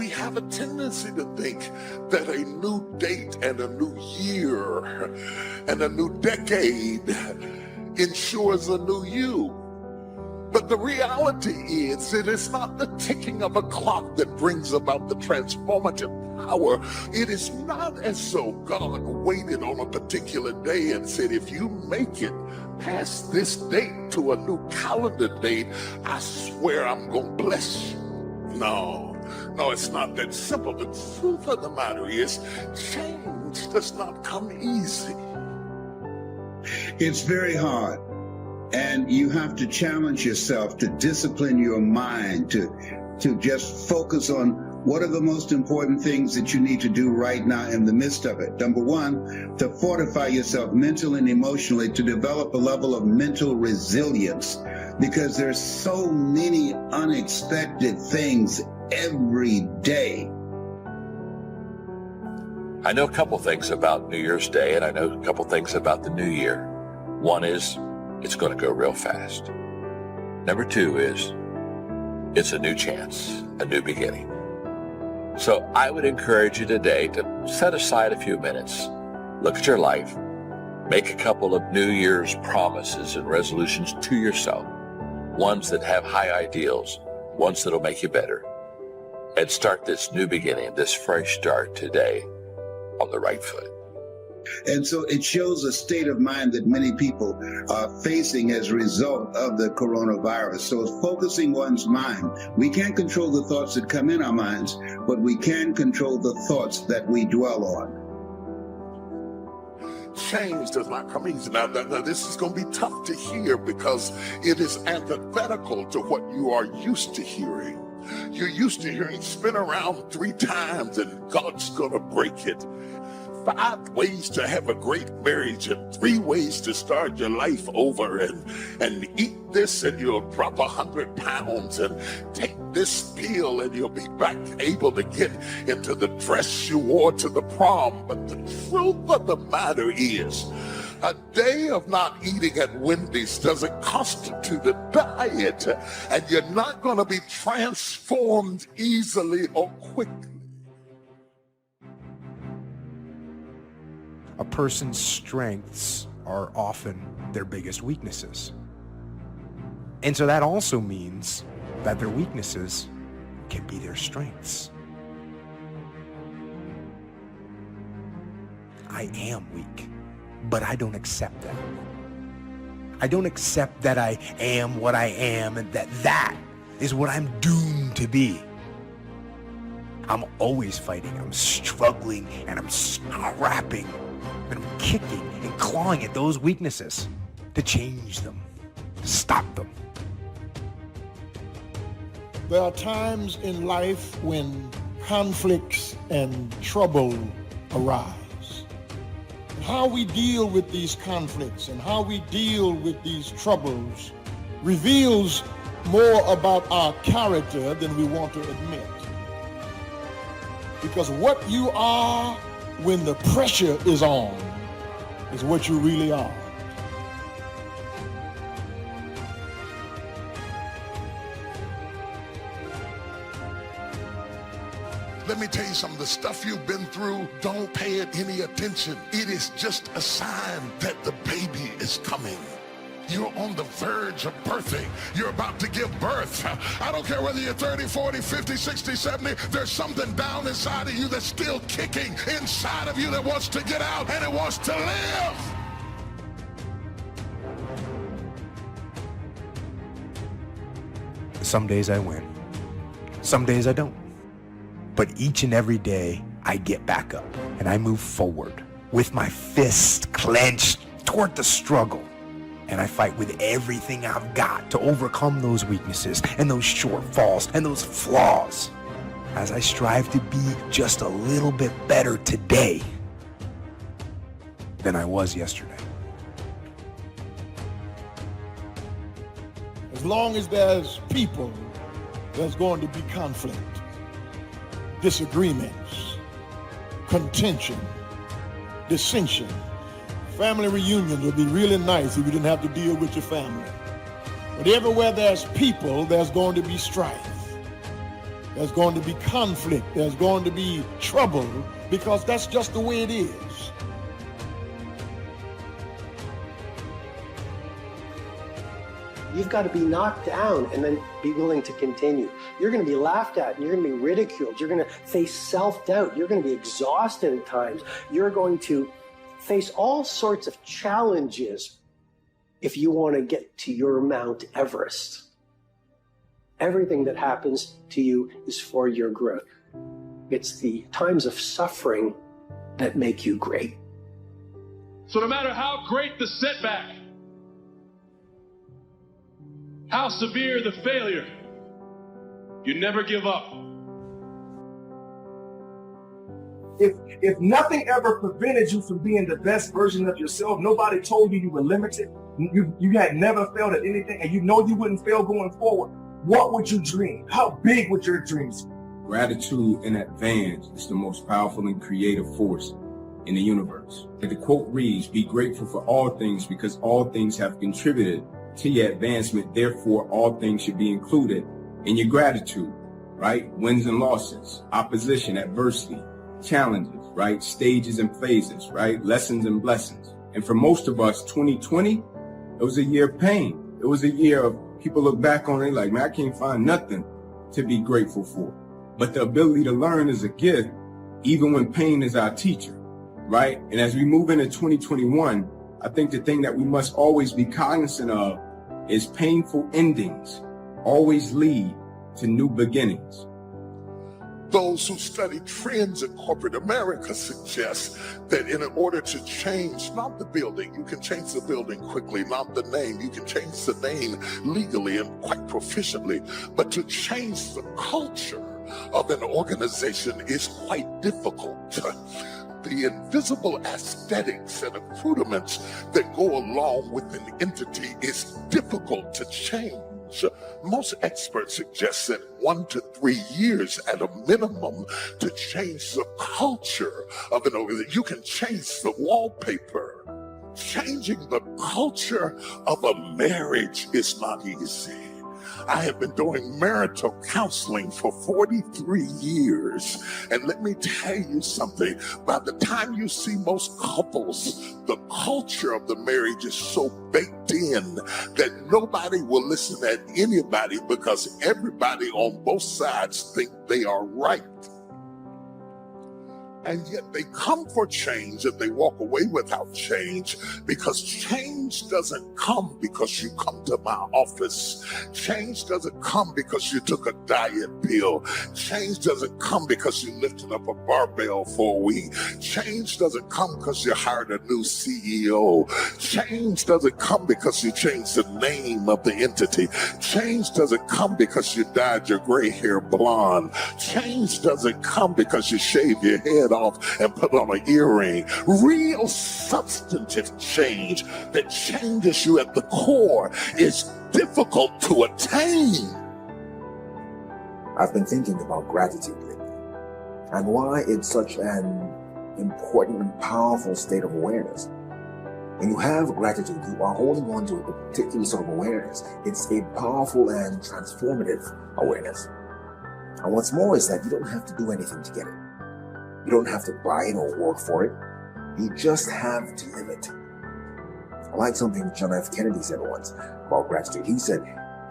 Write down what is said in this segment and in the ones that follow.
we have a tendency to think that a new date and a new year and a new decade ensures a new you. But the reality is that it's not the ticking of a clock that brings about the transformative power. It is not as though God waited on a particular day and said, if you make it past this date to a new calendar date, I swear I'm going to bless you. No, it's not that simple. The truth of the matter is, change does not come easy. It's very hard. And you have to challenge yourself to discipline your mind, to just focus on what are the most important things that you need to do right now in the midst of it. Number one, to fortify yourself mentally and emotionally, to develop a level of mental resilience, because there's so many unexpected things every day. I know a couple things about New Year's Day, and I know a couple things about the new year. One is, it's going to go real fast. Number two is, it's a new chance, a new beginning. So I would encourage you today to set aside a few minutes, look at your life, make a couple of New Year's promises and resolutions to yourself, ones that have high ideals, ones that'll make you better, and start this new beginning, this fresh start today on the right foot. And so it shows a state of mind that many people are facing as a result of the coronavirus. So it's focusing one's mind. We can't control the thoughts that come in our minds, but we can control the thoughts that we dwell on. Change does not come easy. Now, this is going to be tough to hear because it is antithetical to what you are used to hearing. You're used to hearing spin around 3 times and God's going to break it. 5 ways to have a great marriage and 3 ways to start your life over, and eat this and you'll drop 100 pounds, and take this pill and you'll be back able to get into the dress you wore to the prom. But the truth of the matter is, a day of not eating at Wendy's doesn't constitute a diet, and you're not going to be transformed easily or quickly. A person's strengths are often their biggest weaknesses. And so that also means that their weaknesses can be their strengths. I am weak, but I don't accept that. I don't accept that I am what I am and that is what I'm doomed to be. I'm always fighting, I'm struggling, and I'm scrapping. And I'm kicking and clawing at those weaknesses to change them, to stop them. There are times in life when conflicts and trouble arise. How we deal with these conflicts and how we deal with these troubles reveals more about our character than we want to admit. Because what you are when the pressure is on is what you really are. Let me tell you something, the stuff you've been through, don't pay it any attention. It is just a sign that the baby is coming. You're on the verge of birthing. You're about to give birth. I don't care whether you're 30, 40, 50, 60, 70. There's something down inside of you that's still kicking inside of you that wants to get out and it wants to live. Some days I win. Some days I don't. But each and every day I get back up and I move forward with my fist clenched toward the struggle. And I fight with everything I've got to overcome those weaknesses and those shortfalls and those flaws as I strive to be just a little bit better today than I was yesterday. As long as there's people, there's going to be conflict, disagreements, contention, dissension. Family reunions would be really nice if you didn't have to deal with your family. But everywhere there's people, there's going to be strife. There's going to be conflict. There's going to be trouble, because that's just the way it is. You've got to be knocked down and then be willing to continue. You're going to be laughed at, and you're going to be ridiculed. You're going to face self-doubt. You're going to be exhausted at times. You're going to face all sorts of challenges if you want to get to your Mount Everest. Everything that happens to you is for your growth. It's the times of suffering that make you great. So no matter how great the setback, how severe the failure, you never give up. If nothing ever prevented you from being the best version of yourself, nobody told you you were limited, you had never failed at anything, and you know you wouldn't fail going forward, what would you dream? How big would your dreams be? Gratitude in advance is the most powerful and creative force in the universe. The quote reads, "Be grateful for all things because all things have contributed to your advancement. Therefore, all things should be included in your gratitude," right? Wins and losses, opposition, adversity, challenges, right? Stages and phases, right? Lessons and blessings. And for most of us, 2020, it was a year of pain. It was a year of people look back on it like, man, I can't find nothing to be grateful for. But the ability to learn is a gift, even when pain is our teacher, right? And as we move into 2021, I think the thing that we must always be cognizant of is painful endings always lead to new beginnings. Those who study trends in corporate America suggest that in order to change, not the building, you can change the building quickly, not the name, you can change the name legally and quite proficiently, but to change the culture of an organization is quite difficult. The invisible aesthetics and accoutrements that go along with an entity is difficult to change. Most experts suggest that 1 to 3 years at a minimum to change the culture of an organization. You can change the wallpaper. Changing the culture of a marriage is not easy. I have been doing marital counseling for 43 years. And let me tell you something. By the time you see most couples, the culture of the marriage is so baked in that nobody will listen at anybody because everybody on both sides think they are right. And yet they come for change and they walk away without change, because change doesn't come because you come to my office. Change doesn't come because you took a diet pill. Change doesn't come because you lifted up a barbell for a week. Change doesn't come because you hired a new CEO. Change doesn't come because you changed the name of the entity. Change doesn't come because you dyed your gray hair blonde. Change doesn't come because you shaved your head off and put on an earring. Real substantive change that changes you at the core is difficult to attain. I've been thinking about gratitude lately and why it's such an important and powerful state of awareness. When you have gratitude, you are holding on to a particular sort of awareness. It's a powerful and transformative awareness. And what's more is that you don't have to do anything to get it. You don't have to buy it or work for it. You just have to live it. I like something John F. Kennedy said once about gratitude. He said,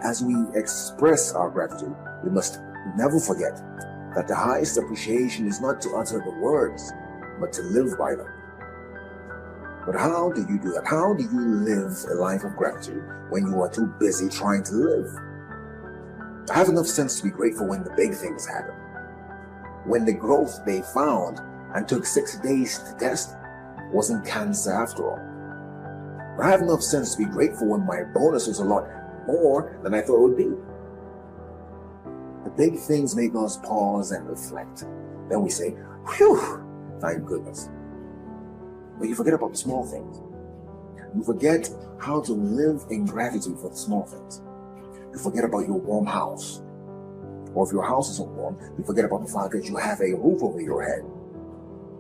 as we express our gratitude, we must never forget that the highest appreciation is not to utter the words, but to live by them. But how do you do that? How do you live a life of gratitude when you are too busy trying to live? I have enough sense to be grateful when the big things happen. When the growth they found and took 6 days to test wasn't cancer after all. I have enough sense to be grateful when my bonus was a lot more than I thought it would be. The big things make us pause and reflect. Then we say, whew, thank goodness. But you forget about the small things. You forget how to live in gratitude for the small things. You forget about your warm house. Or if your house isn't warm, you forget about the fact that you have a roof over your head.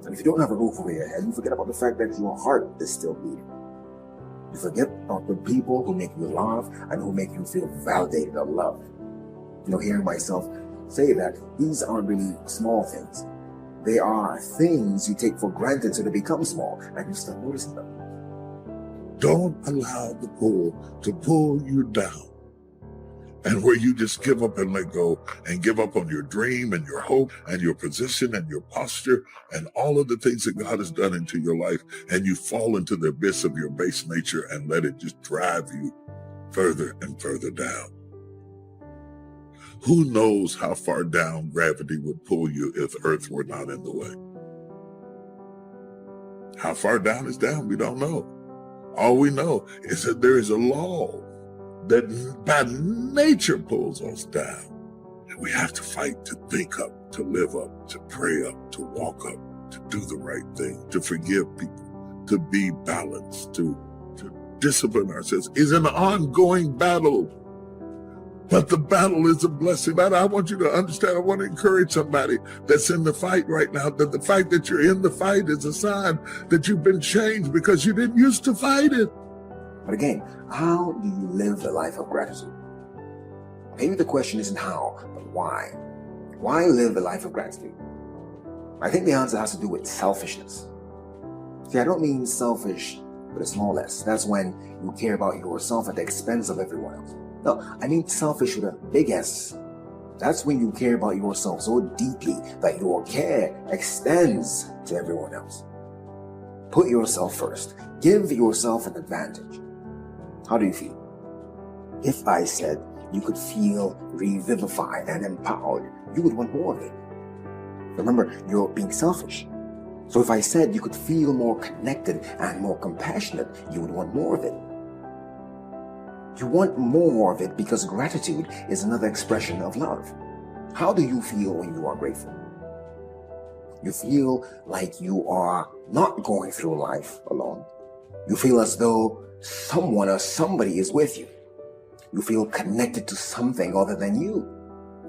And if you don't have a roof over your head, you forget about the fact that your heart is still beating. You forget about the people who make you laugh and who make you feel validated or loved. You know, hearing myself say that these aren't really small things. They are things you take for granted so they become small, and you start noticing them. Don't allow the pull to pull you down. And where you just give up and let go and give up on your dream and your hope and your position and your posture and all of the things that God has done into your life, and you fall into the abyss of your base nature and let it just drive you further and further down. Who knows how far down gravity would pull you if Earth were not in the way? How far down is down? We don't know. All we know is that there is a law that by nature pulls us down. And we have to fight to think up, to live up, to pray up, to walk up, to do the right thing, to forgive people, to be balanced, to discipline ourselves. It's an ongoing battle. But the battle is a blessing. And I want you to understand, I want to encourage somebody that's in the fight right now, that the fact that you're in the fight is a sign that you've been changed because you didn't used to fight it. But again, how do you live a life of gratitude? Maybe the question isn't how, but why. Why live a life of gratitude? I think the answer has to do with selfishness. See, I don't mean selfish with a small s. That's when you care about yourself at the expense of everyone else. No, I mean selfish with a big S. That's when you care about yourself so deeply that your care extends to everyone else. Put yourself first. Give yourself an advantage. How do you feel? If I said you could feel revivified and empowered, you would want more of it. Remember, you're being selfish. So if I said you could feel more connected and more compassionate, you would want more of it. You want more of it because gratitude is another expression of love. How do you feel when you are grateful? You feel like you are not going through life alone. You feel as though someone or somebody is with you. You feel connected to something other than you.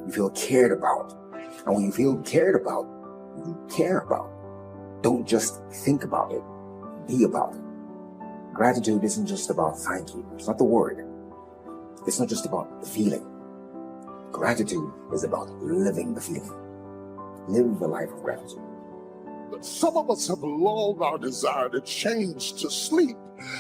You feel cared about. And when you feel cared about, you care about. Don't just think about it. Be about it. Gratitude isn't just about thank you. It's not the word. It's not just about the feeling. Gratitude is about living the feeling. Live a life of gratitude. But some of us have lulled our desire to change to sleep,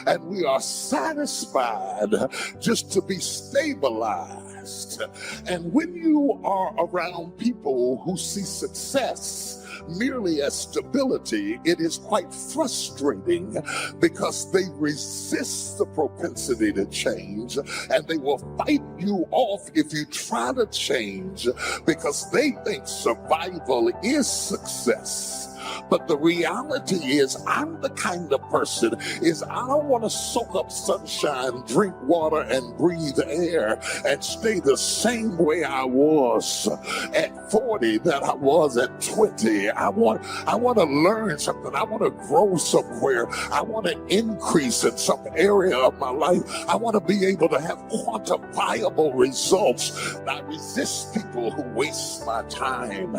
and we are satisfied just to be stabilized. And when you are around people who see success merely as stability, it is quite frustrating because they resist the propensity to change, and they will fight you off if you try to change because they think survival is success. But the reality is, I'm the kind of person is I don't want to soak up sunshine, drink water, and breathe air and stay the same way I was at 40 that I was at 20. I want to learn something. I want to grow somewhere. I want to increase in some area of my life. I want to be able to have quantifiable results. I resist people who waste my time.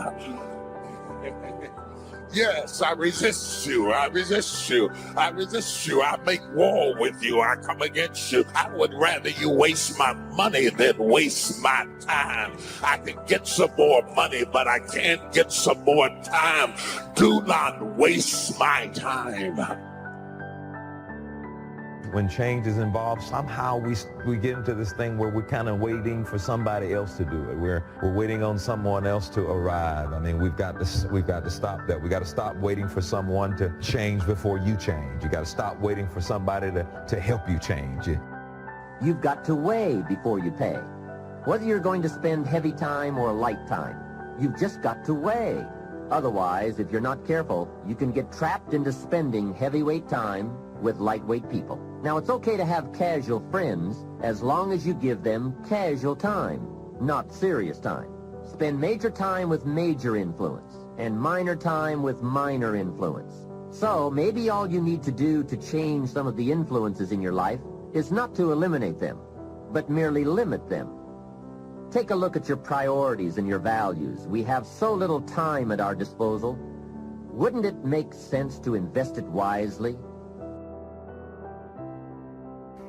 Yes, I resist you. I resist you. I resist you. I make war with you. I come against you. I would rather you waste my money than waste my time. I can get some more money, but I can't get some more time. Do not waste my time. When change is involved, somehow we get into this thing where we're kind of waiting for somebody else to do it. We're waiting on someone else to arrive. I mean, we've got to stop that. We got to stop waiting for someone to change before you change. You got to stop waiting for somebody to help you change. You've got to weigh before you pay. Whether you're going to spend heavy time or light time, you've just got to weigh. Otherwise, if you're not careful, you can get trapped into spending heavyweight time with lightweight people. Now, it's okay to have casual friends as long as you give them casual time, not serious time. Spend major time with major influence and minor time with minor influence. So maybe all you need to do to change some of the influences in your life is not to eliminate them, but merely limit them. Take a look at your priorities and your values. We have so little time at our disposal. Wouldn't it make sense to invest it wisely?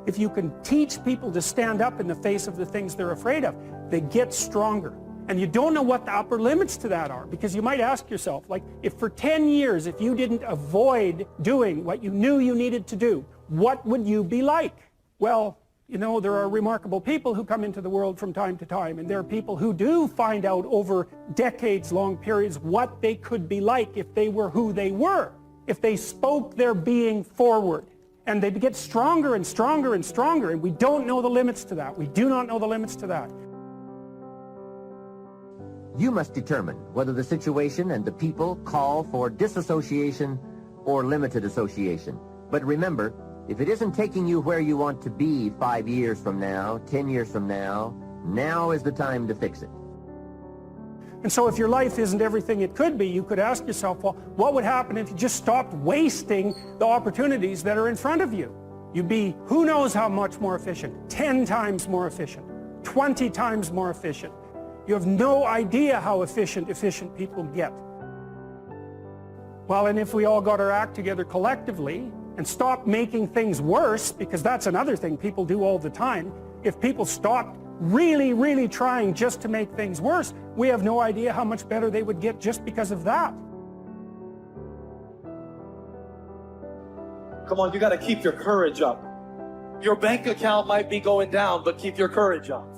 If you can teach people to stand up in the face of the things they're afraid of, they get stronger. And you don't know what the upper limits to that are, because you might ask yourself, like, if for 10 years, if you didn't avoid doing what you knew you needed to do, what would you be like? Well, you know, there are remarkable people who come into the world from time to time, and there are people who do find out over decades-long periods what they could be like if they were who they were, if they spoke their being forward. And they get stronger and stronger and stronger, and we don't know the limits to that. We do not know the limits to that. You must determine whether the situation and the people call for disassociation or limited association. But remember, if it isn't taking you where you want to be 5 years from now, 10 years from now, now is the time to fix it. And so if your life isn't everything it could be, you could ask yourself, well, what would happen if you just stopped wasting the opportunities that are in front of you? You'd be who knows how much more efficient, 10 times more efficient, 20 times more efficient. You have no idea how efficient people get. Well, and if we all got our act together collectively and stopped making things worse, because that's another thing people do all the time, if people stopped really, really trying just to make things worse, we have no idea how much better they would get just because of that. Come on, you got to keep your courage up. Your bank account might be going down, but keep your courage up.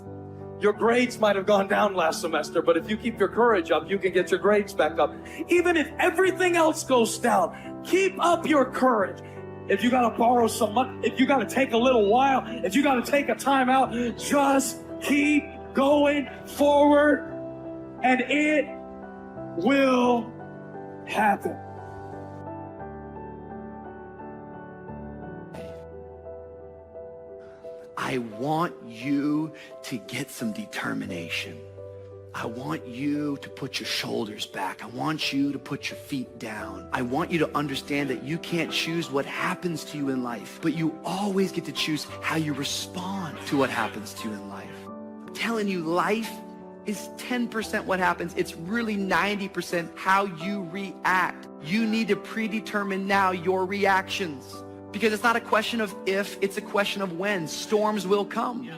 Your grades might have gone down last semester, but if you keep your courage up, you can get your grades back up. Even if everything else goes down, keep up your courage. If you got to borrow some money, if you got to take a little while, if you got to take a time out, just keep going forward, and it will happen. I want you to get some determination. I want you to put your shoulders back. I want you to put your feet down. I want you to understand that you can't choose what happens to you in life, but you always get to choose how you respond to what happens to you in life. I'm telling you, life is 10% what happens. It's really 90% how you react. You need to predetermine now your reactions, because it's not a question of if, it's a question of when. Storms will come.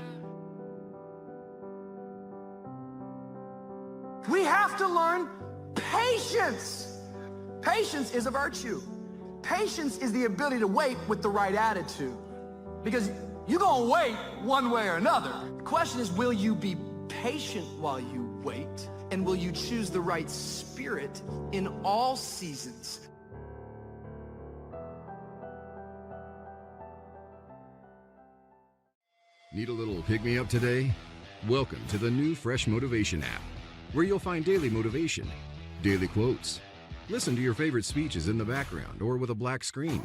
We have to learn patience. Patience is a virtue. Patience is the ability to wait with the right attitude. Because you're going to wait one way or another. The question is, will you be patient while you wait? And will you choose the right spirit in all seasons? Need a little pick-me-up today? Welcome to the new Fresh Motivation app, where you'll find daily motivation, daily quotes. Listen to your favorite speeches in the background or with a black screen,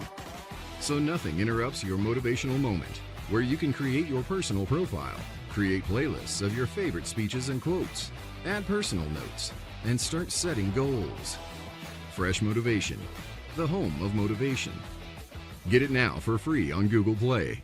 so nothing interrupts your motivational moment, where you can create your personal profile, create playlists of your favorite speeches and quotes, add personal notes, and start setting goals. Fresh Motivation, the home of motivation. Get it now for free on Google Play.